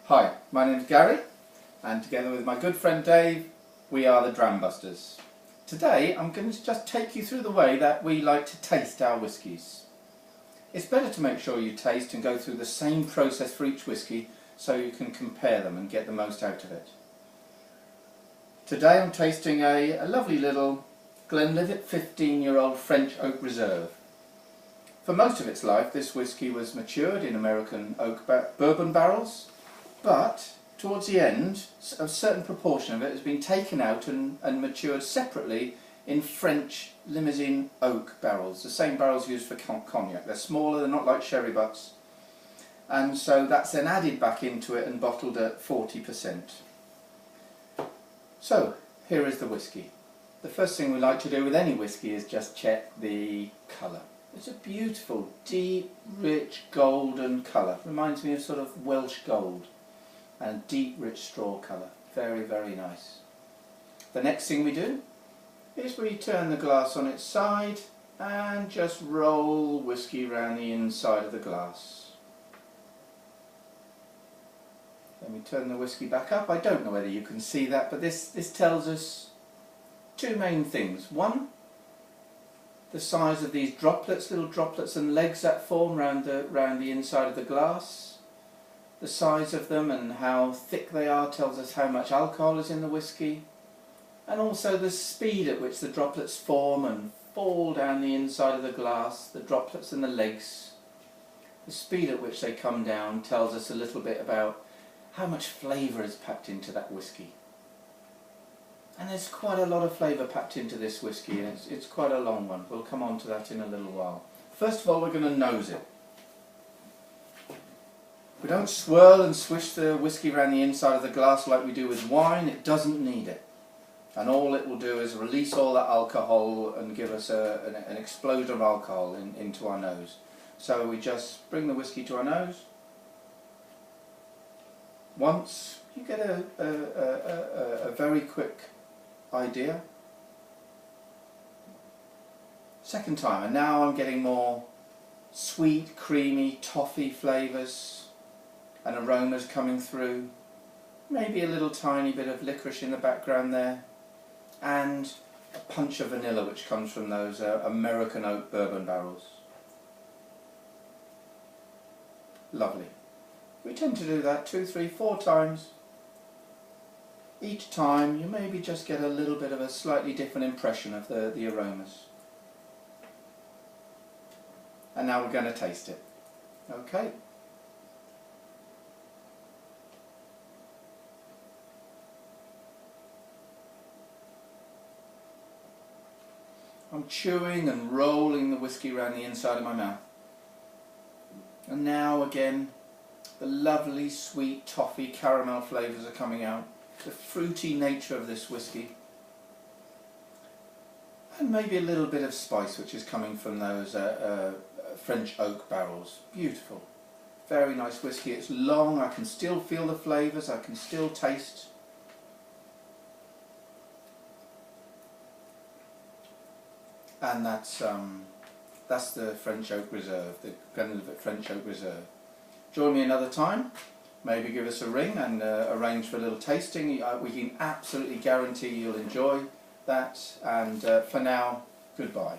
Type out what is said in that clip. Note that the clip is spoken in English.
Hi, my name's Gary, and together with my good friend Dave, we are the Dram Busters. Today I'm going to just take you through the way that we like to taste our whiskies. It's better to make sure you taste and go through the same process for each whisky so you can compare them and get the most out of it. Today I'm tasting a lovely little Glenlivet 15-year-old French Oak Reserve. For most of its life this whisky was matured in American oak bourbon barrels, but towards the end a certain proportion of it has been taken out and matured separately in French Limousin oak barrels, the same barrels used for cognac. They're smaller, they're not like sherry butts, and so that's then added back into it and bottled at 40%. So here is the whisky. The first thing we like to do with any whisky is just check the colour. It's a beautiful, deep, rich, golden colour. Reminds me of sort of Welsh gold. And deep, rich straw colour. Very, very nice. The next thing we do is we turn the glass on its side and just roll whisky around the inside of the glass. Then we turn the whisky back up. I don't know whether you can see that, but this tells us two main things. One, the size of these droplets, little droplets and legs that form round the inside of the glass. The size of them and how thick they are tells us how much alcohol is in the whisky, and also the speed at which the droplets form and fall down the inside of the glass, the droplets and the legs. The speed at which they come down tells us a little bit about how much flavour is packed into that whisky. And there's quite a lot of flavour packed into this whisky, and it's quite a long one. We'll come on to that in a little while. First of all, we're going to nose it. We don't swirl and swish the whisky around the inside of the glass like we do with wine. It doesn't need it. And all it will do is release all that alcohol and give us an explosion of alcohol into our nose. So we just bring the whisky to our nose. Once, you get a very quick idea. Second time, and now I'm getting more sweet, creamy, toffee flavours and aromas coming through. Maybe a little tiny bit of licorice in the background there, and a punch of vanilla which comes from those American oak bourbon barrels. Lovely. We tend to do that 2, 3, 4 times. Each time you maybe just get a little bit of a slightly different impression of the aromas. And now we're going to taste it. Okay. I'm chewing and rolling the whisky around the inside of my mouth. And now again, the lovely sweet toffee caramel flavours are coming out. The fruity nature of this whisky. And maybe a little bit of spice which is coming from those French oak barrels. Beautiful. Very nice whisky. It's long, I can still feel the flavours, I can still taste. And that's the French Oak Reserve, the Glenlivet French Oak Reserve. Join me another time, maybe give us a ring and arrange for a little tasting. We can absolutely guarantee you'll enjoy that, and for now, goodbye.